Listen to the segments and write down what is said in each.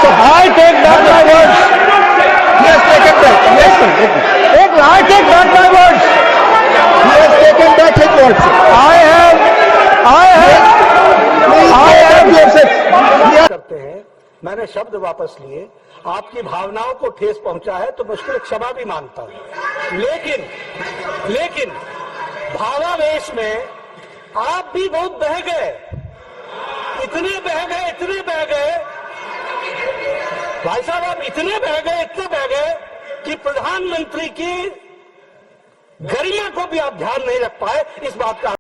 so I take back my words. He has taken back. Yes, sir. I take back my words. He has taken back his words. I have करते हैं, मैंने शब्द वापस लिए, आपकी भावनाओं को ठेस पहुंचा है तो मुश्किल क्षमा भी मांगता हूं, लेकिन भावावेश में आप भी बहुत बह गए, इतने बह गए भाई साहब, आप इतने बह गए कि प्रधानमंत्री की गरिमा को भी आप ध्यान नहीं रख पाए। इस बात का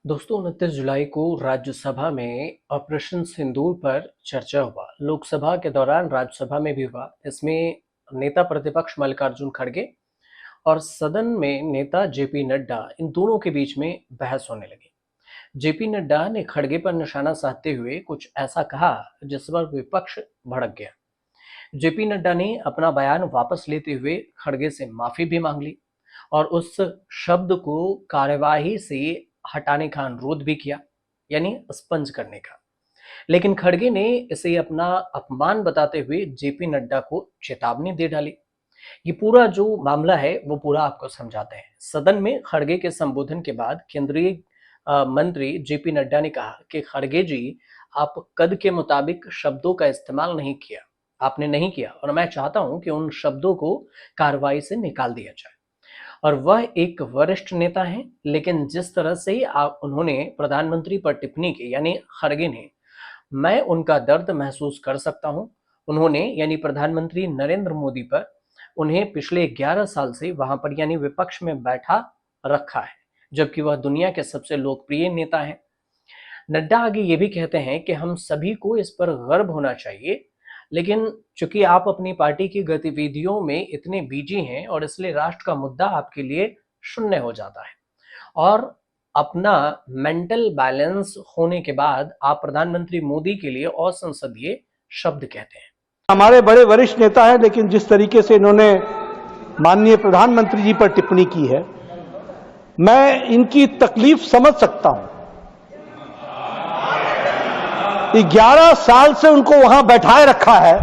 दोस्तों 29 जुलाई को राज्यसभा में ऑपरेशन सिंदूर पर चर्चा हुआ। लोकसभा के दौरान राज्यसभा में भी हुआ। इसमें नेता प्रतिपक्ष मल्लिकार्जुन खड़गे और सदन में नेता जेपी नड्डा, इन दोनों के बीच में बहस होने लगी। जेपी नड्डा ने खड़गे पर निशाना साधते हुए कुछ ऐसा कहा जिस पर विपक्ष भड़क गया। जेपी नड्डा ने अपना बयान वापस लेते हुए खड़गे से माफी भी मांग ली और उस शब्द को कार्यवाही से हटाने का अनुरोध भी किया, यानी स्पंज करने का। लेकिन खड़गे ने इसे अपना अपमान बताते हुए जेपी नड्डा को चेतावनी दे डाली। ये पूरा जो मामला है वो पूरा आपको समझाते हैं। सदन में खड़गे के संबोधन के बाद केंद्रीय मंत्री जेपी नड्डा ने कहा कि खड़गे जी, आप कद के मुताबिक शब्दों का इस्तेमाल आपने नहीं किया और मैं चाहता हूं कि उन शब्दों को कार्रवाई से निकाल दिया जाए। और वह एक वरिष्ठ नेता हैं, लेकिन जिस तरह से उन्होंने प्रधानमंत्री पर टिप्पणी की, यानी खड़गे ने, मैं उनका दर्द महसूस कर सकता हूं। उन्होंने यानी प्रधानमंत्री नरेंद्र मोदी पर, उन्हें पिछले 11 साल से वहां पर यानी विपक्ष में बैठा रखा है, जबकि वह दुनिया के सबसे लोकप्रिय नेता हैं। नड्डा आगे ये भी कहते हैं कि हम सभी को इस पर गर्व होना चाहिए, लेकिन चूंकि आप अपनी पार्टी की गतिविधियों में इतने बिजी हैं और इसलिए राष्ट्र का मुद्दा आपके लिए शून्य हो जाता है। और अपना मेंटल बैलेंस होने के बाद आप प्रधानमंत्री मोदी के लिए असंसदीय शब्द कहते हैं। हमारे बड़े वरिष्ठ नेता हैं, लेकिन जिस तरीके से इन्होंने माननीय प्रधानमंत्री जी पर टिप्पणी की है, मैं इनकी तकलीफ समझ सकता हूं। 11 साल से उनको वहां बैठाए रखा है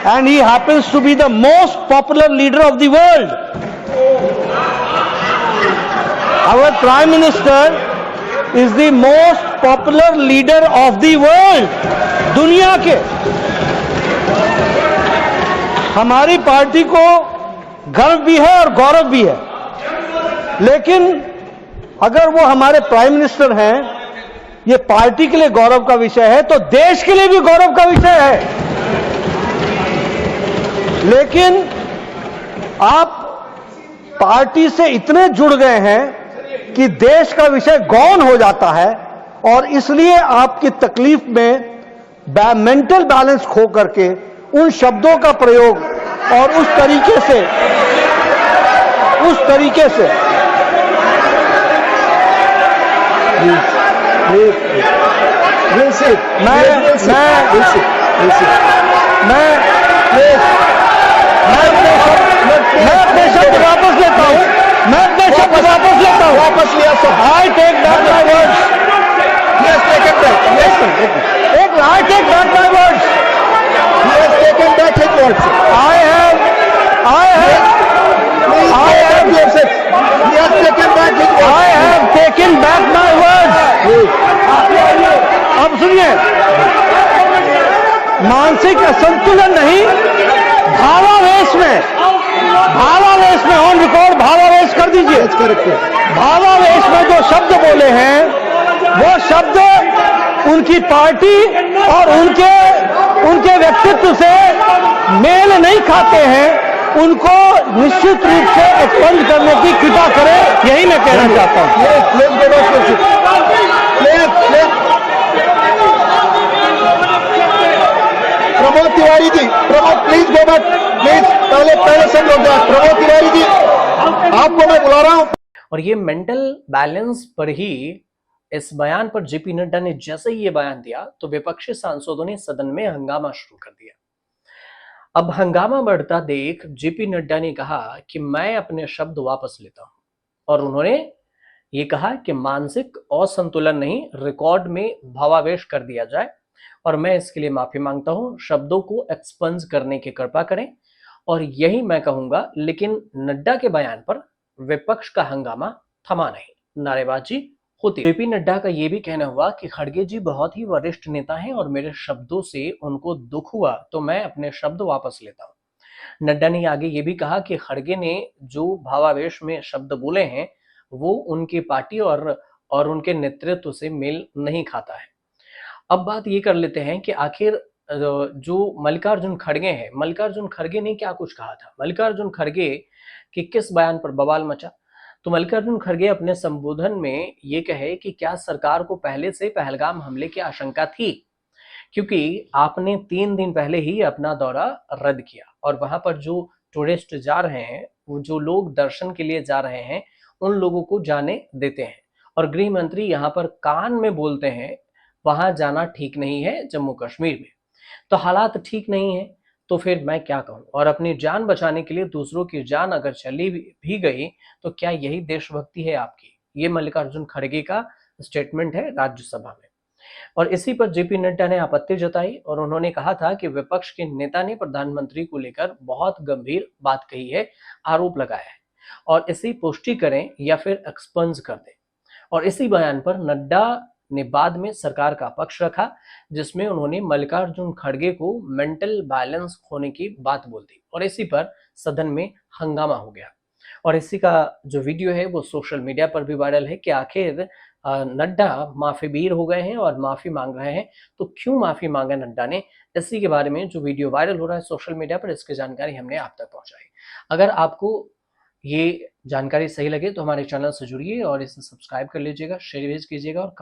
and he happens to be the most popular leader of the world. Our prime minister is the most popular leader of the world, दुनिया के। हमारी पार्टी को गर्व भी है और गौरव भी है, लेकिन अगर वो हमारे प्राइम मिनिस्टर हैं, ये पार्टी के लिए गौरव का विषय है, तो देश के लिए भी गौरव का विषय है। लेकिन आप पार्टी से इतने जुड़ गए हैं कि देश का विषय गौण हो जाता है और इसलिए आपकी तकलीफ में मेंटल बैलेंस खो करके उन शब्दों का प्रयोग और उस तरीके से मैं अपने शब्द वापस लेता हूं। वापस लिया sir. I take back my words. He has taken back. Yes, sir. I take back my words. He has taken back his words. I have taken back my words. अब सुनिए, मानसिक असंतुलन नहीं, भावावेश में ऑन रिकॉर्ड भावावेश कर दीजिए। भावावेश में जो शब्द बोले हैं वो शब्द उनकी पार्टी और उनके व्यक्तित्व से मेल नहीं खाते हैं। उनको निश्चित रूप से एक्सपंज करने की कृपा करें, यही मैं कहना चाहता हूं। Pramod Tiwari ji, please go back, please. पहले सब लोग जाए। प्रमोद तिवारी जी, आपको मैं बुला रहा हूं। और ये मेंटल बैलेंस पर ही इस बयान पर जेपी नड्डा ने जैसे ही ये बयान दिया तो विपक्षी सांसदों ने सदन में हंगामा शुरू कर दिया। अब हंगामा बढ़ता देख जेपी नड्डा ने कहा कि मैं अपने शब्द वापस लेता हूं और उन्होंने ये कहा कि मानसिक असंतुलन नहीं, रिकॉर्ड में भावावेश कर दिया जाए और मैं इसके लिए माफी मांगता हूं। शब्दों को एक्सपंज करने की कृपा करें और यही मैं कहूंगा। लेकिन नड्डा के बयान पर विपक्ष का हंगामा थमा नहीं, नारेबाजी होती। जेपी नड्डा का यह भी कहना हुआ कि खड़गे जी बहुत ही वरिष्ठ नेता हैं और मेरे शब्दों से उनको दुख हुआ तो मैं अपने शब्द वापस लेता हूं। नड्डा ने आगे ये भी कहा कि खड़गे ने जो भावावेश में शब्द बोले हैं वो उनकी पार्टी और उनके नेतृत्व से मेल नहीं खाता है। अब बात ये कर लेते हैं कि आखिर जो मल्लिकार्जुन खड़गे हैं, मल्लिकार्जुन खड़गे ने क्या कुछ कहा था। मल्लिकार्जुन खड़गे के किस बयान पर बवाल मचा? तो मल्लिकार्जुन खड़गे अपने संबोधन में ये कहे कि क्या सरकार को पहले से पहलगाम हमले की आशंका थी, क्योंकि आपने 3 दिन पहले ही अपना दौरा रद्द किया और वहां पर जो टूरिस्ट जा रहे हैं, वो जो लोग दर्शन के लिए जा रहे हैं, उन लोगों को जाने देते हैं और गृह मंत्री यहाँ पर कान में बोलते हैं वहां जाना ठीक नहीं है जम्मू कश्मीर में। तो हालात ठीक नहीं है तो फिर मैं क्या कहूं। और अपनी जान बचाने के लिए दूसरों की जान अगर चली भी गई तो क्या यही देशभक्ति है आपकी? ये मल्लिकार्जुन खड़गे का स्टेटमेंट है राज्यसभा में। और इसी पर जेपी नड्डा ने आपत्ति जताई और उन्होंने कहा था कि विपक्ष के नेता ने प्रधानमंत्री को लेकर बहुत गंभीर बात कही है, आरोप लगाया है और इसी पुष्टि करें या फिर एक्सपंज कर दें। और इसी बयान पर नड्डा ने बाद में सरकार का पक्ष रखा, जिसमें उन्होंने मल्लिकार्जुन खड़गे को मेंटल बैलेंस खोने की बात बोल दी और इसी पर सदन में हंगामा हो गया। और इसी का जो वीडियो है वो सोशल मीडिया पर भी वायरल है कि आखिर नड्डा माफीबीर हो गए हैं और माफी मांग रहे हैं। तो क्यों माफी मांगा नड्डा ने, इसी के बारे में जो वीडियो वायरल हो रहा है सोशल मीडिया पर, इसकी जानकारी हमने आप तक पहुंचाई। अगर आपको ये जानकारी सही लगे तो हमारे चैनल से जुड़िए और इसे सब्सक्राइब कर लीजिएगा, शेयर कीजिएगा और